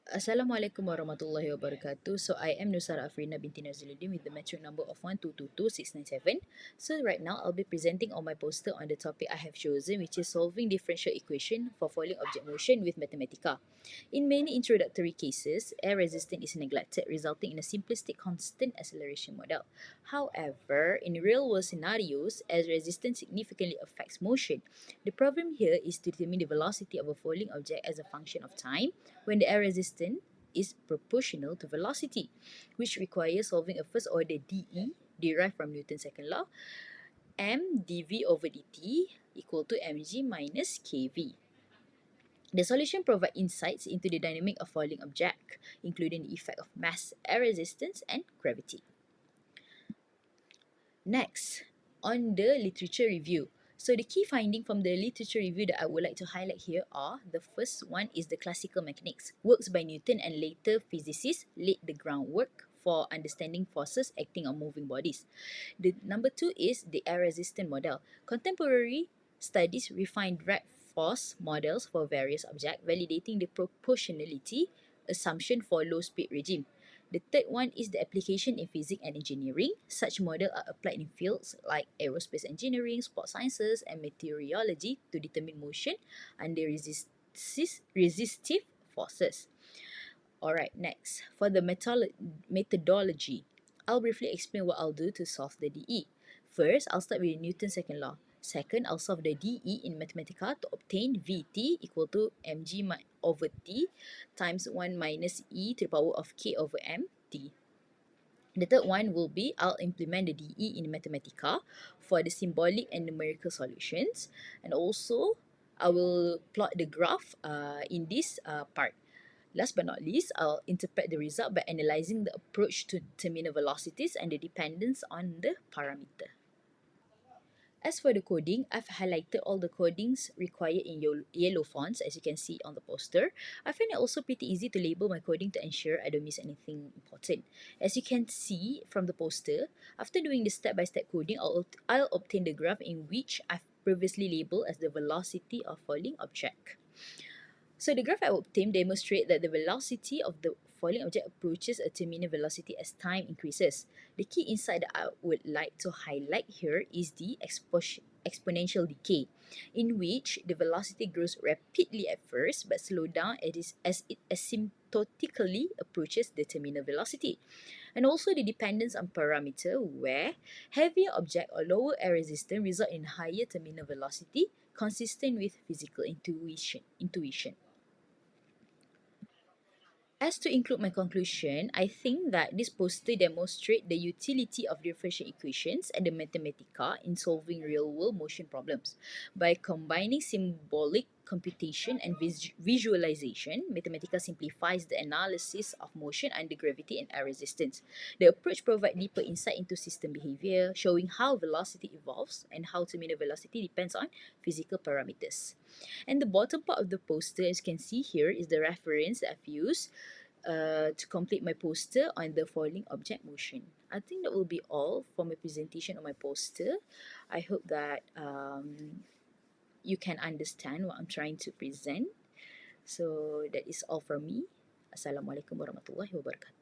Assalamualaikum warahmatullahi wabarakatuh. So I am Afrina binti NAZRILLUDIN with the metric number of 1222697. So right now I'll be presenting on my poster on the topic I have chosen, which is solving differential equation for falling object motion with Mathematica. In many introductory cases, air resistance is neglected, resulting in a simplistic constant acceleration model. However, in real-world scenarios, air resistance significantly affects motion. The problem here is to determine the velocity of a falling object as a function of time when the air resistance is proportional to velocity, which requires solving a first-order dE derived from Newton's second law, m dv over dt equal to mg minus kv. The solution provides insights into the dynamic of falling object, including the effect of mass, air resistance, and gravity. Next, on the literature review. So the key finding from the literature review that I would like to highlight here are, the first one is the classical mechanics. Works by Newton and later physicists laid the groundwork for understanding forces acting on moving bodies. The number two is the air resistant model. Contemporary studies refined drag force models for various objects, validating the proportionality assumption for low speed regime. The third one is the application in physics and engineering. Such models are applied in fields like aerospace engineering, sports sciences, and meteorology to determine motion under resistive forces. Alright, next, for the methodology, I'll briefly explain what I'll do to solve the dE. First, I'll start with Newton's second law. Second, I'll solve the dE in Mathematica to obtain Vt equal to mg over t times 1 minus e to the power of k over mt. The third one will be, I'll implement the dE in Mathematica for the symbolic and numerical solutions. And also, I will plot the graph in this part. Last but not least, I'll interpret the result by analyzing the approach to terminal velocities and the dependence on the parameter. As for the coding, I've highlighted all the codings required in yellow fonts, as you can see on the poster. I find it also pretty easy to label my coding to ensure I don't miss anything important. As you can see from the poster, after doing the step-by-step coding, I'll obtain the graph in which I've previously labeled as the velocity of falling object. So the graph I obtained demonstrates that the velocity of the falling object approaches a terminal velocity as time increases. The key insight that I would like to highlight here is the exponential decay, in which the velocity grows rapidly at first but slows down as it asymptotically approaches the terminal velocity. And also the dependence on parameter, where heavier object or lower air resistance result in higher terminal velocity, consistent with physical intuition. As to include my conclusion, I think that this poster demonstrates the utility of differential equations and the Mathematica in solving real-world motion problems. By combining symbolic computation and visualization, Mathematica simplifies the analysis of motion under gravity and air resistance. The approach provides deeper insight into system behavior, showing how velocity evolves and how terminal velocity depends on physical parameters. And the bottom part of the poster, as you can see here, is the reference that I've used to complete my poster on the falling object motion. I think that will be all for my presentation on my poster. I hope that you can understand what I'm trying to present. So that is all from me. Assalamualaikum warahmatullahi wabarakatuh.